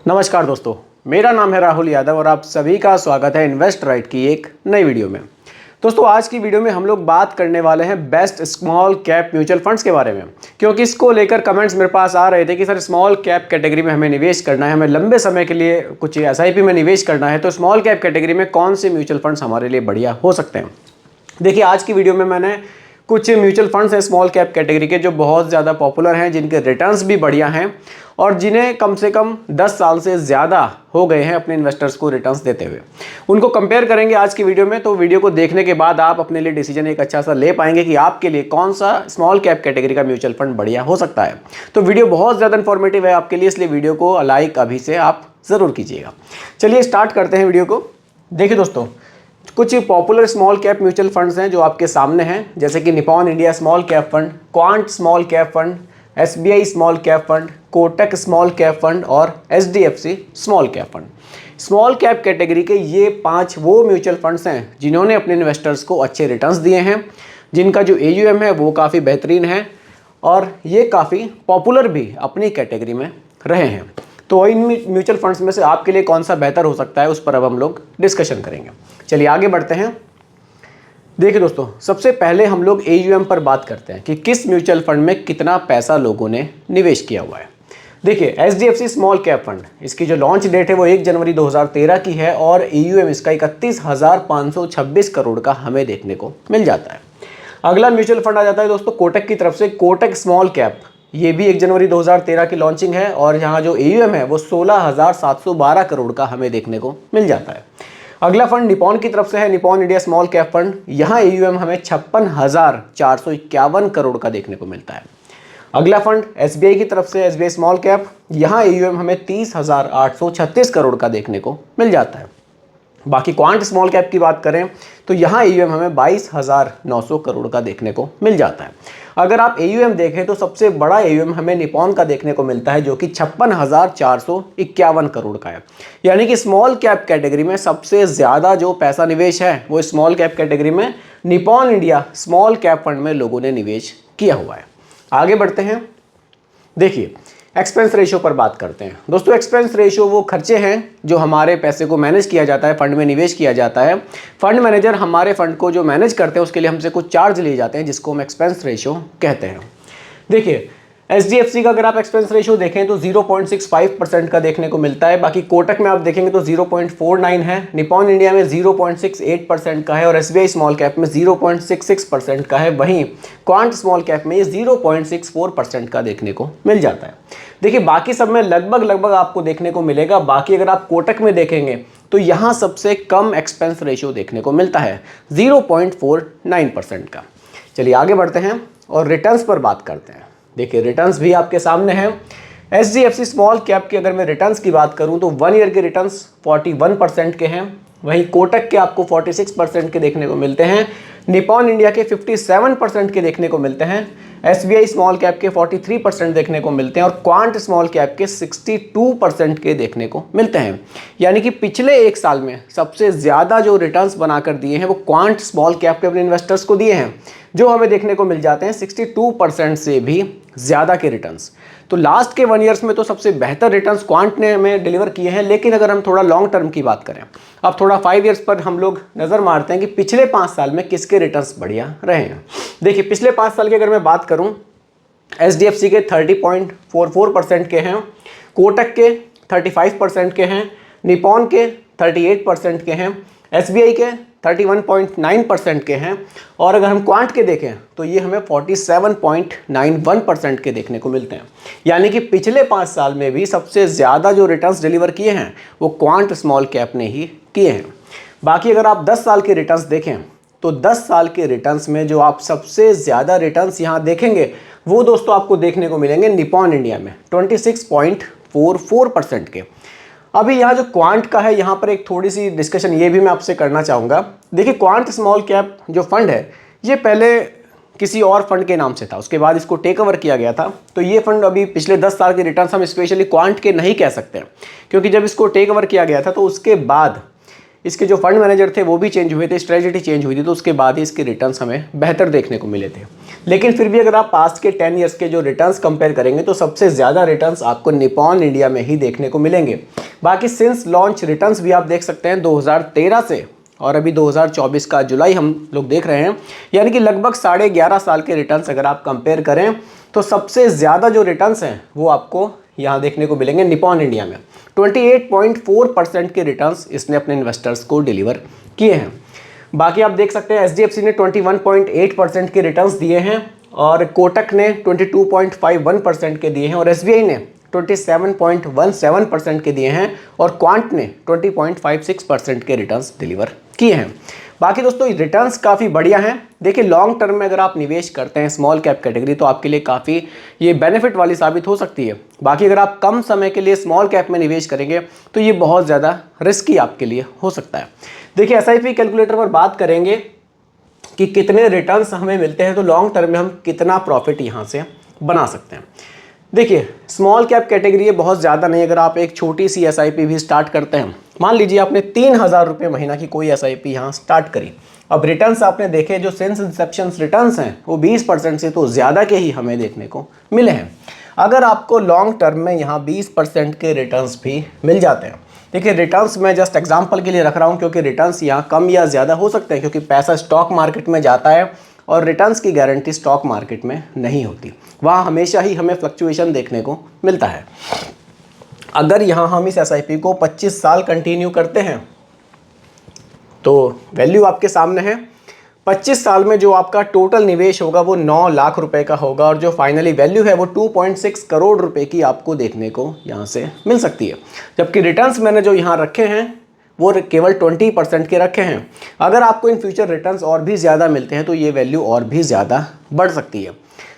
नमस्कार दोस्तों, मेरा नाम है राहुल यादव और आप सभी का स्वागत है इन्वेस्ट राइट की एक नई वीडियो में। दोस्तों, आज की वीडियो में हम लोग बात करने वाले हैं best small cap mutual funds के बारे में, क्योंकि इसको लेकर कमेंट्स मेरे पास आ रहे थे कि सर स्मॉल कैप कैटेगरी में हमें निवेश करना है, हमें लंबे समय के लिए कुछ एसआईपी में निवेश करना है, तो स्मॉल कैप कैटेगरी में कौन से म्यूचुअल फंड्स हमारे लिए बढ़िया हो सकते हैं। देखिए, आज की वीडियो में मैंने कुछ म्यूचुअल फंड्स हैं स्मॉल कैप कैटेगरी के जो बहुत ज़्यादा पॉपुलर हैं, जिनके रिटर्न्स भी बढ़िया हैं और जिन्हें कम से कम 10 साल से ज़्यादा हो गए हैं अपने इन्वेस्टर्स को रिटर्न्स देते हुए। उनको कंपेयर करेंगे आज की वीडियो में, तो वीडियो को देखने के बाद आप अपने लिए डिसीजन एक अच्छा सा ले पाएंगे कि आपके लिए कौन सा स्मॉल कैप कैटेगरी का म्यूचुअल फंड बढ़िया हो सकता है। तो वीडियो बहुत ज़्यादा इन्फॉर्मेटिव है आपके लिए, इसलिए वीडियो को लाइक अभी से आप ज़रूर कीजिएगा। चलिए स्टार्ट करते हैं वीडियो को। देखिए दोस्तों, कुछ popular small cap mutual funds हैं जो आपके सामने हैं, जैसे कि Nippon India small cap fund, Quant small cap fund, SBI small cap fund, Kotak small cap fund और HDFC small cap fund. Small cap category के ये 5 वो म्यूचुअल फंड्स हैं जिन्होंने अपने इन्वेस्टर्स को अच्छे रिटर्न्स दिए हैं, जिनका जो AUM है वो काफ़ी बेहतरीन है और ये काफ़ी पॉपुलर भी अपनी कैटेगरी में रहे हैं। तो इन म्यूचुअल फंड्स में से आपके लिए कौन सा बेहतर हो सकता है, उस पर अब हम लोग डिस्कशन करेंगे। चलिए आगे बढ़ते हैं। देखिए दोस्तों, सबसे पहले हम लोग AUM पर बात करते हैं कि किस म्यूचुअल फंड में कितना पैसा लोगों ने निवेश किया हुआ है। देखिए, HDFC स्मॉल कैप फंड, इसकी जो लॉन्च डेट है वो 1 जनवरी 2013 की है और AUM इसका 31,526 करोड़ का हमें देखने को मिल जाता है। अगला म्यूचुअल फंड आ जाता है दोस्तों कोटक की तरफ से, कोटक स्मॉल कैप। ये भी 1 जनवरी 2013 की लॉन्चिंग है और यहाँ जो AUM है वो 16,712 करोड़ का हमें देखने को मिल जाता है। अगला फंड निपॉन की तरफ से है, Nippon India small cap fund. यहाँ AUM हमें 56,451 करोड़ का देखने को मिलता है। अगला फंड SBI की तरफ से, SBI स्मॉल कैप। यहाँ AUM हमें 30,836 करोड़ का देखने को मिल जाता है। बाकी क्वांट स्मॉल कैप की बात करें तो यहाँ AUM हमें 22,900 करोड़ का देखने को मिल जाता है। अगर आप AUM देखें तो सबसे बड़ा AUM हमें निपॉन का देखने को मिलता है, जो कि 56,451 करोड़ का है। यानी कि स्मॉल कैप कैटेगरी में सबसे ज़्यादा जो पैसा निवेश है वो स्मॉल कैप कैटेगरी में Nippon India small cap fund में लोगों ने निवेश किया हुआ है। आगे बढ़ते हैं। देखिए, एक्सपेंस रेशियो पर बात करते हैं। दोस्तों, एक्सपेंस रेशियो वो खर्चे हैं जो हमारे पैसे को मैनेज किया जाता है, फंड में निवेश किया जाता है। फंड मैनेजर हमारे फंड को जो मैनेज करते हैं उसके लिए हमसे कुछ चार्ज लिए जाते हैं, जिसको हम एक्सपेंस रेशियो कहते हैं। देखिए, HDFC का अगर आप एक्सपेंस रेशियो देखें तो 0.65% का देखने को मिलता है। बाकी कोटक में आप देखेंगे तो 0.49 है, निपॉन इंडिया में 0.68% का है और SBI स्मॉल कैप में 0.66% का है। वहीं क्वांट स्मॉल कैप में ये 0.64% का देखने को मिल जाता है। देखिए, बाकी सब में लगभग आपको देखने को मिलेगा। बाकी अगर आप कोटक में देखेंगे तो यहाँ सबसे कम एक्सपेंस रेशियो देखने को मिलता है, 0.49% का। चलिए आगे बढ़ते हैं और रिटर्न्स पर बात करते हैं। देखिए, रिटर्न्स भी आपके सामने हैं। HDFC स्मॉल कैप के अगर मैं रिटर्न्स की बात करूं तो 1 ईयर के रिटर्न्स 41% के हैं। वहीं कोटक के आपको 46% के देखने को मिलते हैं, निपॉन इंडिया के 57% के देखने को मिलते हैं, SBI स्मॉल कैप के 43% देखने को मिलते हैं और क्वांट स्मॉल कैप के 62% के देखने को मिलते हैं। यानी कि पिछले 1 साल में सबसे ज़्यादा जो रिटर्न्स बनाकर दिए हैं वो क्वांट स्मॉल कैप के अपने इन्वेस्टर्स को दिए हैं, जो हमें देखने को मिल जाते हैं 62% से भी ज़्यादा के रिटर्न्स। तो लास्ट के 1 ईयर्स में तो सबसे बेहतर रिटर्न्स क्वांट ने हमें डिलीवर किए हैं। लेकिन अगर हम थोड़ा लॉन्ग टर्म की बात करें, अब थोड़ा 5 ईयर्स पर हम लोग नज़र मारते हैं कि पिछले 5 साल में किसके रिटर्न्स बढ़िया रहे हैं। देखिए, पिछले 5 साल की अगर मैं बात करूं, HDFC के 30.44% के हैं, कोटक के 35% के हैं, निपॉन के 38% के हैं, SBI के 31.9% के हैं और अगर हम क्वांट के देखें तो ये हमें 47.91% के देखने को मिलते हैं। यानी कि पिछले 5 साल में भी सबसे ज़्यादा जो रिटर्न्स डिलीवर किए हैं वो क्वांट स्मॉल कैप ने ही किए हैं। बाकी अगर आप 10 साल के रिटर्न्स देखें तो 10 साल के रिटर्न्स में जो आप सबसे ज़्यादा रिटर्न्स यहाँ देखेंगे वो दोस्तों आपको देखने को मिलेंगे निपॉन इंडिया में 26.44% के। अभी यहाँ जो क्वांट का है, यहाँ पर एक थोड़ी सी डिस्कशन ये भी मैं आपसे करना चाहूँगा। देखिए, क्वांट स्मॉल कैप जो फंड है ये पहले किसी और फंड के नाम से था, उसके बाद इसको टेक ओवर किया गया था। तो ये फंड अभी पिछले 10 साल के रिटर्न्स हम स्पेशली क्वांट के नहीं कह सकते, क्योंकि जब इसको टेक ओवर किया गया था तो उसके बाद इसके जो फंड मैनेजर थे वो भी चेंज हुए थे, स्ट्रेटजी चेंज हुई थी, तो उसके बाद ही इसके रिटर्न्स हमें बेहतर देखने को मिले थे। लेकिन फिर भी अगर आप पास्ट के 10 ईयर्स के जो रिटर्न्स कंपेयर करेंगे तो सबसे ज़्यादा रिटर्न्स आपको निपॉन इंडिया में ही देखने को मिलेंगे। बाकी सिंस लॉन्च रिटर्न्स भी आप देख सकते हैं 2013 से और अभी 2024 का जुलाई हम लोग देख रहे हैं, यानी कि लगभग 11.5 साल के रिटर्न्स अगर आप कंपेयर करें तो सबसे ज़्यादा जो रिटर्न्स हैं वो आपको यहाँ देखने को मिलेंगे निपॉन इंडिया में। 28.4% के रिटर्न्स इसने अपने इन्वेस्टर्स को डिलीवर किए हैं। बाकी आप देख सकते हैं HDFC ने 21.8% के रिटर्न्स दिए हैं और कोटक ने 22.51% के दिए हैं और SBI ने 27.17% के दिए हैं और क्वांट ने 20.56% के रिटर्न्स डिलीवर किए हैं। बाकी दोस्तों रिटर्न्स काफ़ी बढ़िया हैं। देखिए लॉन्ग टर्म में अगर आप निवेश करते हैं स्मॉल कैप कैटेगरी तो आपके लिए काफ़ी ये बेनिफिट वाली साबित हो सकती है। बाकी अगर आप कम समय के लिए स्मॉल कैप में निवेश करेंगे तो ये बहुत ज़्यादा रिस्की आपके लिए हो सकता है। देखिए SIP कैलकुलेटर पर बात करेंगे कि कितने रिटर्न्स हमें मिलते हैं तो लॉन्ग टर्म में हम कितना प्रॉफिट यहाँ से बना सकते हैं। देखिए स्मॉल कैप कैटेगरी है, बहुत ज़्यादा नहीं। अगर आप एक छोटी सी SIP भी स्टार्ट करते हैं, मान लीजिए आपने 3,000 रुपये महीना की कोई SIP यहाँ स्टार्ट करी, अब रिटर्न्स आपने देखे जो सिंस इंसेप्शन रिटर्न्स हैं वो 20% से तो ज़्यादा के ही हमें देखने को मिले हैं। अगर आपको लॉन्ग टर्म में यहाँ 20% के रिटर्न्स भी मिल जाते हैं, देखिए रिटर्न्स मैं जस्ट एग्जांपल के लिए रख रहा हूँ क्योंकि रिटर्न्स यहाँ कम या ज़्यादा हो सकते हैं क्योंकि पैसा स्टॉक मार्केट में जाता है और रिटर्न्स की गारंटी स्टॉक मार्केट में नहीं होती, वहाँ हमेशा ही हमें फ्लक्चुएशन देखने को मिलता है। अगर यहाँ हम इस SIP को 25 साल कंटिन्यू करते हैं तो वैल्यू आपके सामने है। 25 साल में जो आपका टोटल निवेश होगा वो 9 लाख रुपए का होगा और जो फाइनली वैल्यू है वो 2.6 करोड़ रुपए की आपको देखने को यहाँ से मिल सकती है। जबकि रिटर्न्स मैंने जो यहाँ रखे हैं वो केवल 20% के रखे हैं। अगर आपको इन फ्यूचर रिटर्न्स और भी ज़्यादा मिलते हैं तो ये वैल्यू और भी ज़्यादा बढ़ सकती है।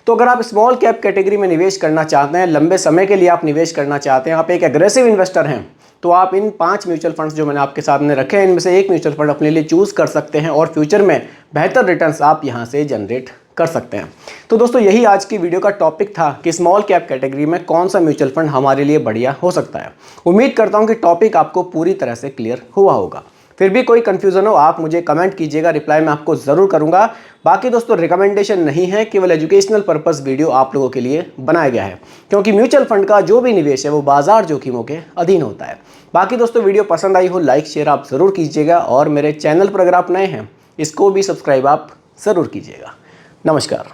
तो अगर आप स्मॉल कैप कैटेगरी में निवेश करना चाहते हैं, लंबे समय के लिए आप निवेश करना चाहते हैं, आप एक एग्रेसिव इन्वेस्टर हैं, तो आप इन 5 म्यूचुअल फंड्स जो मैंने आपके सामने रखे हैं इनमें से एक म्यूचुअल फंड अपने लिए चूज़ कर सकते हैं और फ्यूचर में बेहतर रिटर्न्स आप यहाँ से जनरेट कर सकते हैं। तो दोस्तों यही आज की वीडियो का टॉपिक था कि स्मॉल कैप कैटेगरी में कौन सा म्यूचुअल फंड हमारे लिए बढ़िया हो सकता है। उम्मीद करता हूँ कि टॉपिक आपको पूरी तरह से क्लियर हुआ होगा। फिर भी कोई कन्फ्यूज़न हो आप मुझे कमेंट कीजिएगा, रिप्लाई मैं आपको ज़रूर करूँगा। बाकी दोस्तों रिकमेंडेशन नहीं है, केवल एजुकेशनल पर्पस वीडियो आप लोगों के लिए बनाया गया है क्योंकि म्यूचुअल फंड का जो भी निवेश है वो बाजार जोखिमों के अधीन होता है। बाकी दोस्तों वीडियो पसंद आई हो लाइक शेयर आप ज़रूर कीजिएगा और मेरे चैनल पर अगर आप नए हैं इसको भी सब्सक्राइब आप ज़रूर कीजिएगा। नमस्कार।